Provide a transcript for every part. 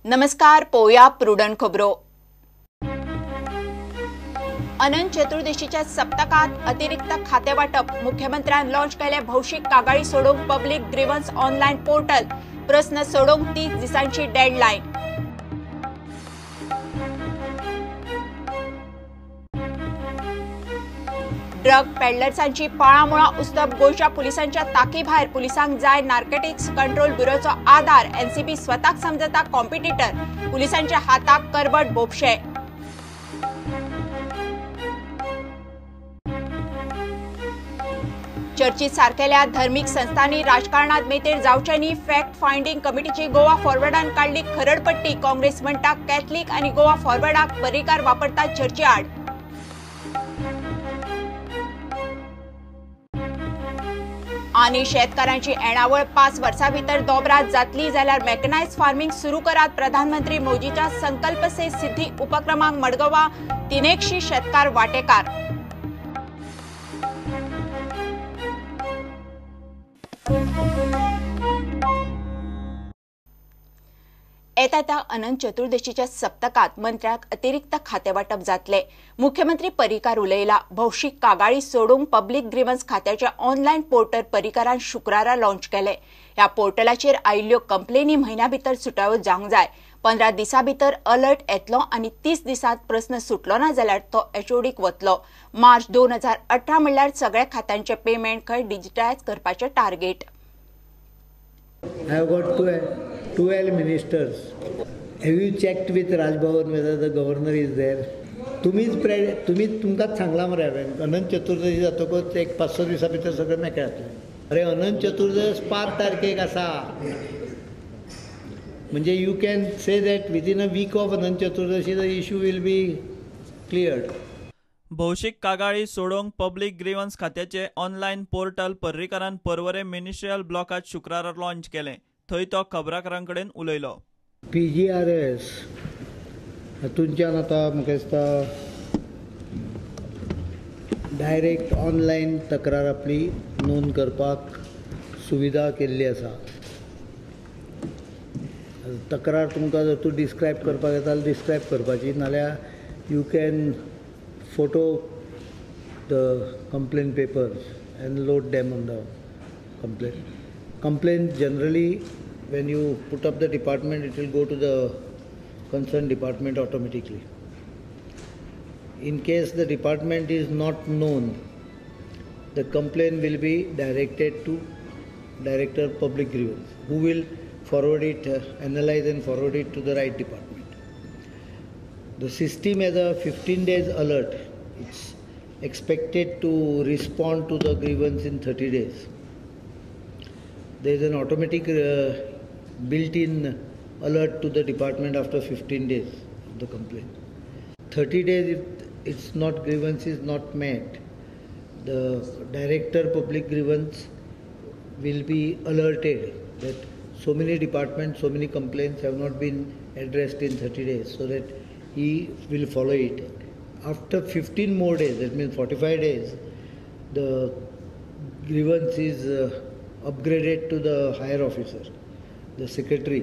नमस्कार, पोया प्रुडंट खबरो। अनंत चतुर्दशीच्या सप्तकात अतिरिक्त खाते वाटप। मुख्यमंत्र्यांनी लॉन्च केले भौशिक कागाळी सोडोवंक पब्लिक ग्रीव्हन्स ऑनलाईन पोर्टल। प्रश्न सोडोवंक 30 दिसांची डेडलाईन। ड्रग पेडलर्सांची पाळामुळा उस्तप। गोंयच्या पुलिसांच्या ताकी भायर। पुलिसांक जाय नार्कोटिक्स कंट्रोल ब्युरोचो आधार। एनसीबी स्वताक समजता कॉम्पिटिटर। पुलिसांच्या हाताक करबट बोबशे। चर्चीत सारकेल्या धर्मीक संस्थांनी राजकारणात मेतेर जावचे न्ही। फॅक्ट फायंडिंग कमिटीची गोवा फॉरवर्डान काढली खरडपट्टी। काँग्रेस म्हणटा कॅथलिक आणि गोवा फॉरवर्डाक परिकार वापरतात चर्चे आड। आणि शेतकऱ्यांची येणावळ 5 वर्सां भितर दोबरात जातली जाल्यार मेकनायज्ड फार्मिंग सुरू करात। प्रधानमंत्री मोदीच्या संकल्प से सिद्धी उपक्रमांक मडगांवां 300 शेतकार वांटेकार। येता अनंत चतुर्दशीच्या सप्तकात मंत्र्याक अतिरिक्त खाते वाटप जातले। मुख्यमंत्री परिकार उलयला। भौशिक कागाळी सोडोवंक पब्लिक ग्रीव्हन्स खात्याचे ऑनलाईन पोर्टल परिकारान शुक्रारा लॉन्च केले। ह्या पोर्टलाचेर आयिल्ल्यो कंप्लेनी म्हयन्या भितर सुटावो जावंक जाय। 15 दिसां भितर अलर्ट येतलो आणि 30 दिसांत प्रश्न सुटलो ना जाल्यार तो एचओडीक वतलो। मार्च 2018 म्हणल्यार सगळ्या खात्यांचे पेमेंट डिजिटायज करपाचे target. I have got 12 ministers. Have you checked with Raj Bhavan whether the governor is there? तुमकाच सांगला मरे हांवें अनंत चतुर्दशी जातकच एक 5-6 दिसां भितर सगळें मेकळें। अरे अनंत चतुर्दश 5 तारखेक आसा म्हणजे you can say that within a week of Anant Chaturdashi the issue will be cleared. भौशिक कागाळी सोडोवंक पब्लिक ग्रीव्हन्स खात्याचे ऑनलाईन पोर्टल पर्रीकारान परवरे मिनिस्ट्रियल ब्लॉकात शुक्रारा लॉन्च केले। थंय तो खबराकारांकडेन उलयलो। PGRS हातूंतल्यान आतां म्हाका दिसता डायरेक्ट ऑनलायन तक्रार आपली नोंद करपाक सुविधा केल्ली आसा। तक्रार तुमकां जर तूं डिस्क्रायब करपाक येता जाल्यार डिस्क्रायब करपाची, नाल्यार you can photo the complaint papers and load them on the complaint. Complaint generally, when you put up the department, it will go to the concerned department automatically. In case the department is not known, the complaint will be directed to Director Public Grievance, who will forward it, analyze and forward it to the right department. The system has a 15 days alert. It's expected to respond to the grievance in 30 days. There is an automatic built-in alert to the department after 15 days of the complaint. 30 days if it's not grievance is not met, the Director Public Grievance will be alerted that so many departments, so many complaints have not been addressed in 30 days, so that he will follow it. After 15 more days, that means 45 days, the grievance is upgraded to the higher officer, the secretary.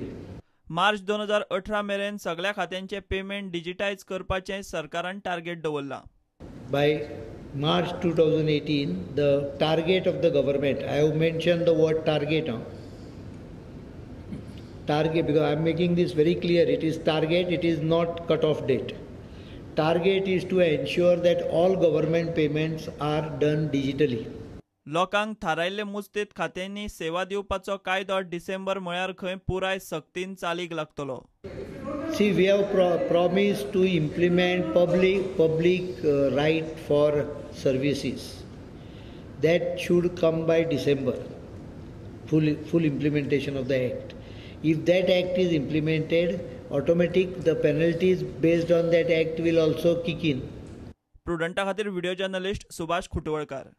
मार्च 2018 मेरेन सगळ्या खात्यांचे payment digitise करपाचे सरकारान target दवरला। By March 2018, the target of the government, I have mentioned the word target. Target, because I am making this very clear, it is target, it is not cut-off date. Target is to ensure that all government payments are done digitally. लोकांक थारायल्ले मुजतीत खात्यांनी सेवा दिवपाचो कायदो December म्हळ्यार खंय पुराय सक्तीन चालीक लागतलो। See, we have promised to implement public right for services. That should come by December. Full implementation of the act. If that act is implemented, the penalties based on that act will also kick in. प्रुडंटा खातीर video journalist Subhash खुटवळकार।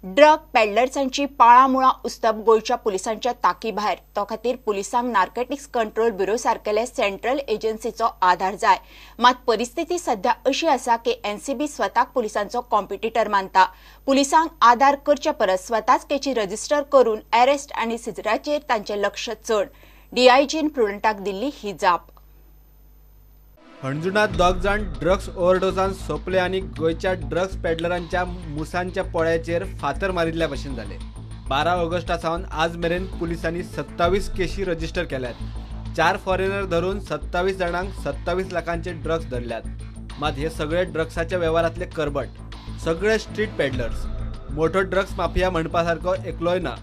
Drug पेडलर्सांची पाळामुळा उस्तप गोंयच्या पुलिसांच्या ताकी भायर। तो खातीर पुलिसांक narcotics control bureau सारकेले central एजन्सीचो आधार जाय। मात परिस्थिती सध्या अशी आसा की एनसीबी स्वताक पुलिसांचो कॉम्पिटिटर मानता। पुलिसांक आधार करचे परस स्वताच केची रजिस्टर करून अरेस्ट आणि सिजराचेर तांचे लक्ष चड। डीआयजीन प्रुडंटाक दिल्ली ही जाप. हणजुणात दोग जाण ड्रग्स ओव्हरडोसान सोंपले आनी गोयच्या ड्रग्स पेडलरांच्या मुसांच्या पोळ्याचेर फातर मारिल्ल्या भशेन जाले. 12 ऑगस्टा सावन आज मेरेन पुलिसांनी 27 केशी रजिस्टर केल्यात. 4 फॉरेनर धरून 27 जाणांक 27 लाखांचे ड्रग्स धरल्यात. मात हे सगळे ड्रग्साच्या व्यवहारातले करबट, सगळे स्ट्रीट पेडलर्स. मोठो ड्रग्स माफिया म्हणपासारको एकलोय ना.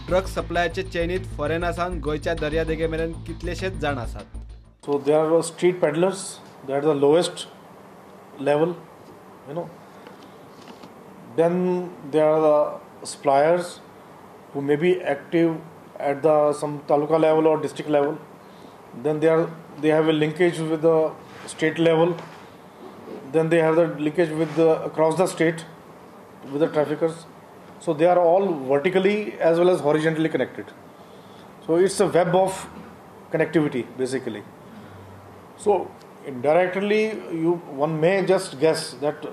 ड्रग्स सप्लायाचे चेनीत फॉरेनासावन गोयच्या दर्यादेगे मेरेन कितलेशेच जाण आसात. So there are street peddlers, they are the lowest level, Then there are the suppliers who may be active at the some taluka level or district level. Then they have a linkage with the state level. Then they have the linkage with across the state with the traffickers. So they are all vertically as well as horizontally connected. So it's a web of connectivity basically. So indirectly, one may just guess that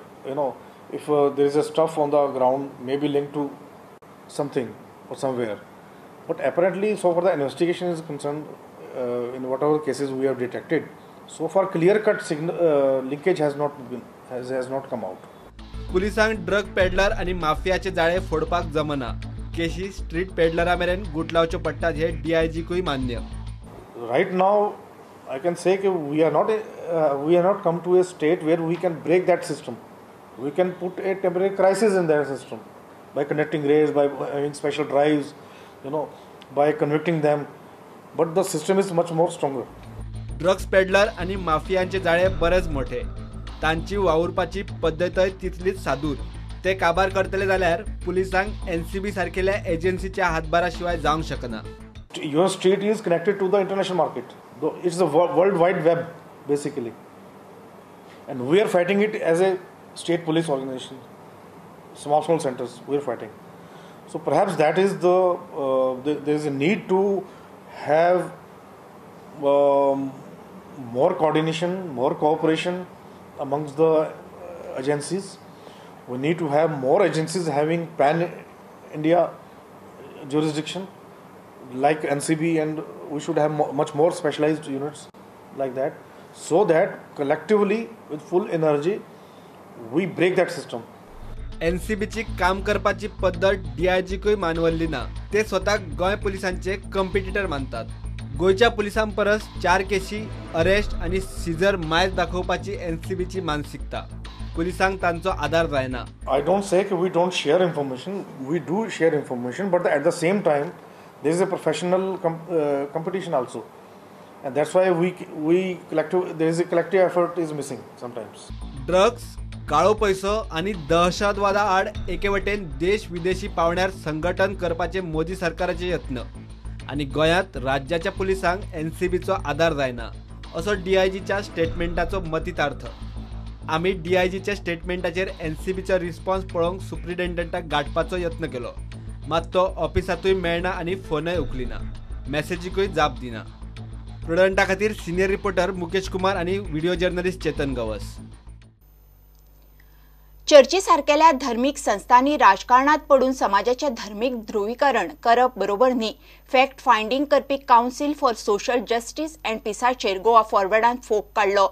if there is a stuff on the ground, maybe linked to something or somewhere. But apparently, so far the investigation is concerned, in whatever cases we have detected, so far clear-cut linkage has not come out. पुलिसांक drug peddler आणि माफियाचे जाळे फोडपाक जमना. केशी street पेडलरा मेरेन गुट लावच्यो पडटात हे डीआयजीकूय मान्य. Right now, I can say that we are not come to a state where we can break that system. We can put a temporary crisis in that system by conducting raids, by having special drives, by convicting them. But the system is much more stronger. Drugs peddler आणि माफियांचे जाळे बरेच मोठे. तांची वावुरपाची पद्धतय तितलीच सादूर. ते काबार करतले जाल्यार पुलिसांक एनसीबी सारकेल्या एजन्सीच्या हातभारा शिवाय जावंक शकना. Your street is connected to the international market. It's the world wide web basically, and we are fighting it as a state police organization. Small centers we are fighting. So perhaps that is there is a need to have more coordination, more cooperation amongst the agencies. We need to have more agencies having pan India jurisdiction like NCB, and we should have much more specialized units like that, so that collectively with full energy we break that system. एनसीबीची काम करपाची पद्धत डीआयजीकूय मानवल्ली ना. ते स्वतःक Goa पुलिसांचे competitor मानतात. गोयच्या पुलिसां परस 4 केशी arrest आणि scissor मायज दाखोवपाची एनसीबीची मानसिकता. पुलिसांक तांचो आधार जायना. I don't say that we don't share information. We do share information, but at the same time there is a professional competition also, and that's why there is a collective effort is missing sometimes. Drugs, काळो पैसो आणि दहशतवादा आड एकेवटेन देश विदेशी पावण्यार संघटन करपाचे मोदी सरकाराचे यत्न आणि गोंयांत राज्याच्या पुलिसांक एनसीबीचो आधार जायना असो डीआयजीच्या स्टेटमेंटाचो मतितार्थ. आमी डीआयजीच्या स्टेटमेंटाचेर एनसीबीचो रिस्पॉन्स पळोवंक सुप्रिटेंडंटाक गाठपाचो यत्न केलो, मात तो ऑफिसातूय मेळना आणि फोनय उखलिना. मेसेजीकूय जाप दिना. प्रुडंटा खातीर सिनियर रिपोर्टर मुकेश कुमार आणि व्हिडिओ जर्नलिस्ट चेतन गवस. चर्ची सारकेल्या धर्मीक संस्थांनी राजकारणात पडून समाजाचे धर्मीक ध्रुवीकरण करप बरोबर न्ही. फॅक्ट फायंडिंग करपी council for social justice and पिसाचेर गोवा फॉरवर्डान फोग काडलो.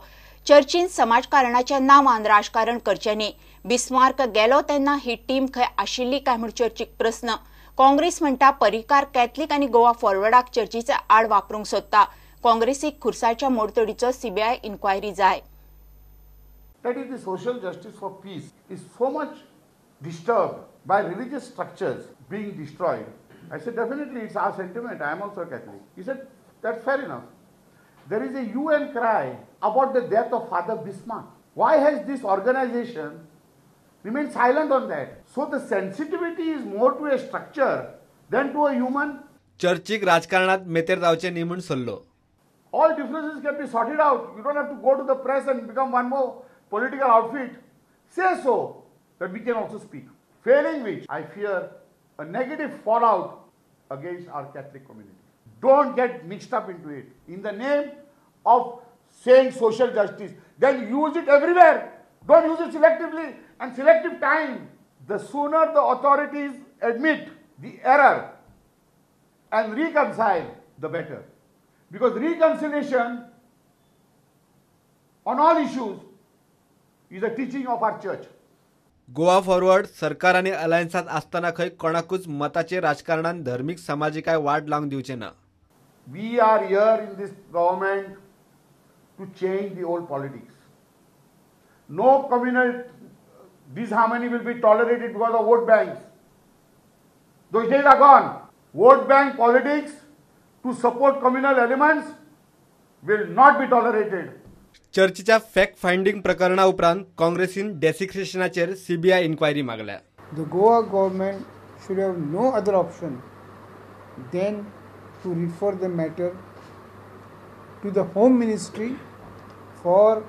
चर्चीन समाजकारणाच्या नांवान राजकारण करचे न्ही. बिस्मार्क गेलो तेन्ना ही टीम खंय आशिल्ली काय म्हूण चर्चीक प्रस्न. काँग्रेस म्हणटा परिकार कॅथलीक आनी गोवा फॉरवर्डाक चर्चीचे आड वापरूंक सोदता. काँग्रेसीक खुर्साच्या मोडतडीचो सीबीआय इन्क्वायरी जाय. That is, the social justice for peace is so much disturbed by religious structures being destroyed. I said, definitely it's our sentiment. I am also a Catholic. He said, that's fair enough. There is a UN cry about the death of Father Bismarck. Why has this organization remained silent on that? So the sensitivity is more to a structure than to a human. चर्चीक राजकारणात मेतेर जावचे न्ही म्हूण सल्लो. All differences can be sorted out. You don't have to go to the press and become one more political outfit. Say so that we can also speak. Failing which, I fear a negative fallout against our Catholic community. Don't get mixed up into it. In the name of saying social justice, then use it everywhere. Don't use it selectively and selective time. The sooner the authorities admit the error and reconcile, the better. Because reconciliation on all issues is a teaching of our church. Goa forward सरकार आणि अलायन्सात असताना खंय कोणाकूच मताचे राजकारणान धर्मीक सामाजिकाय वाड लावंक दिवचे ना. We are here in this government to change the old politics. No communal disharmony will be tolerated because of vote banks. Those days are gone. Vote bank politics to support communal elements will not be tolerated. चर्चीच्या fact finding प्रकरणा उपरांत काँग्रेसीन डेसिक्रेशनाचेर CBI inquiry मागल्या. The Goa government should have no other option than to refer the matter to the Home Ministry for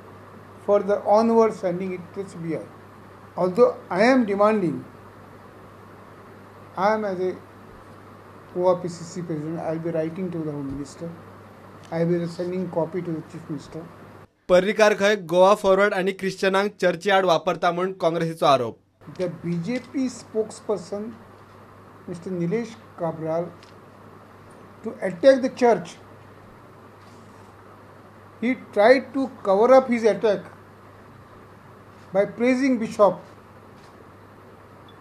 further onward sending it to CBI. Although I am demanding, I am as a Goa PCC president, I will be writing to the Home Minister, I will be sending copy to the Chief Minister. Parrikar खंय Goa forward आणि ख्रिश्चनांक चर्ची आड वापरता म्हणून काँग्रेसीचो आरोप. The BJP spokesperson, Mr. Nilesh Cabral, to attack the church. He tried to cover up his attack by praising Bishop,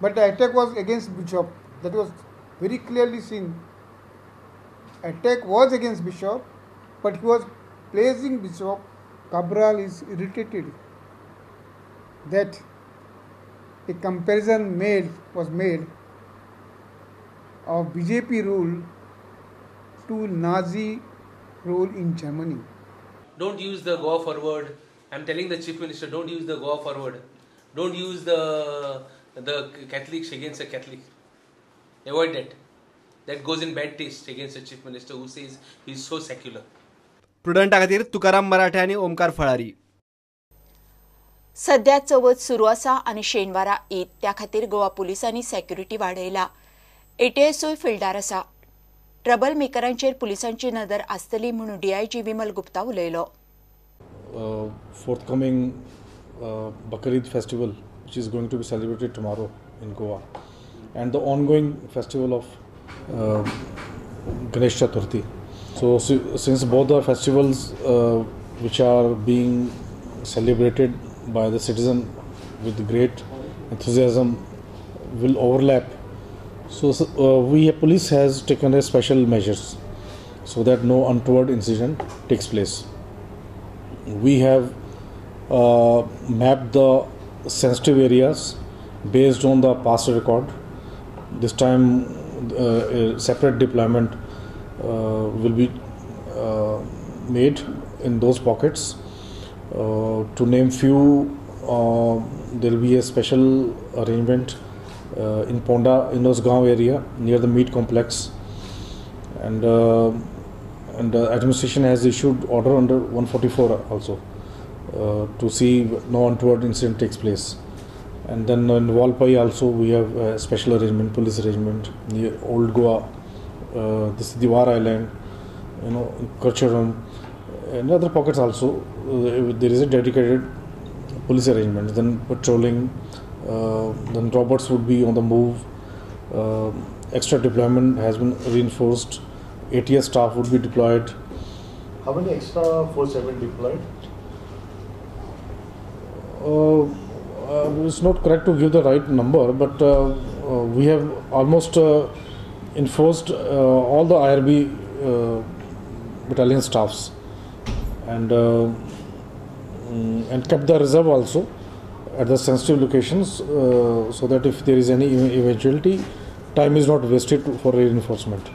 but the attack was against Bishop. That was very clearly seen. Attack was against Bishop, but he was praising Bishop. Cabral is irritated that a comparison was made of BJP rule to Nazi rule in Germany. Don't use the Goa forward. I'm telling the Chief Minister, don't use the Goa forward. Don't use the Catholics against the Catholic. Avoid that. That goes in bad taste against the Chief Minister who says he's so secular. प्रुडंटा खातीर तुकाराम मराठे आणि ओमकार फळारी. सध्या चवथ सुरू आसा आनी शेनवारा ईद त्या खातीर गोवा पुलिसांनी सेक्युरिटी वाडयला. एटीएसूय फिल्डार आसा. ट्रबल मेकरांचेर पुलिसांची नदर आसतली म्हणून DIG विमल गुप्ता उलयलो. Forthcoming Bakrid festival, which is going to be celebrated tomorrow in Goa, and the ongoing festival of Ganesh Chaturthi. So since both are festivals which are being celebrated by the citizen with great enthusiasm will overlap, so police has taken a special measures so that no untoward incident takes place. We have mapped the sensitive areas based on the past record. This time a separate deployment will be made in those pockets. To name few, there will be a special arrangement in Ponda, in Osgaon area near the meat complex, and the administration has issued order under 144 also to see no untoward incident takes place. And then in Walpai also we have a special arrangement, police arrangement near Old Goa. This is Diwar Island, Kurcharam, and other pockets also. There is a dedicated police arrangement. Then patrolling, then robots would be on the move. Extra deployment has been reinforced. ATS staff would be deployed. How many extra force have been deployed? It's not correct to give the right number, but we have almost enforced all the IRB battalion staffs and kept the reserve also at the sensitive locations so that if there is any eventuality, time is not wasted for reinforcement.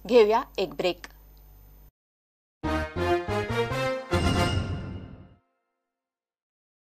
घेऊया एक break.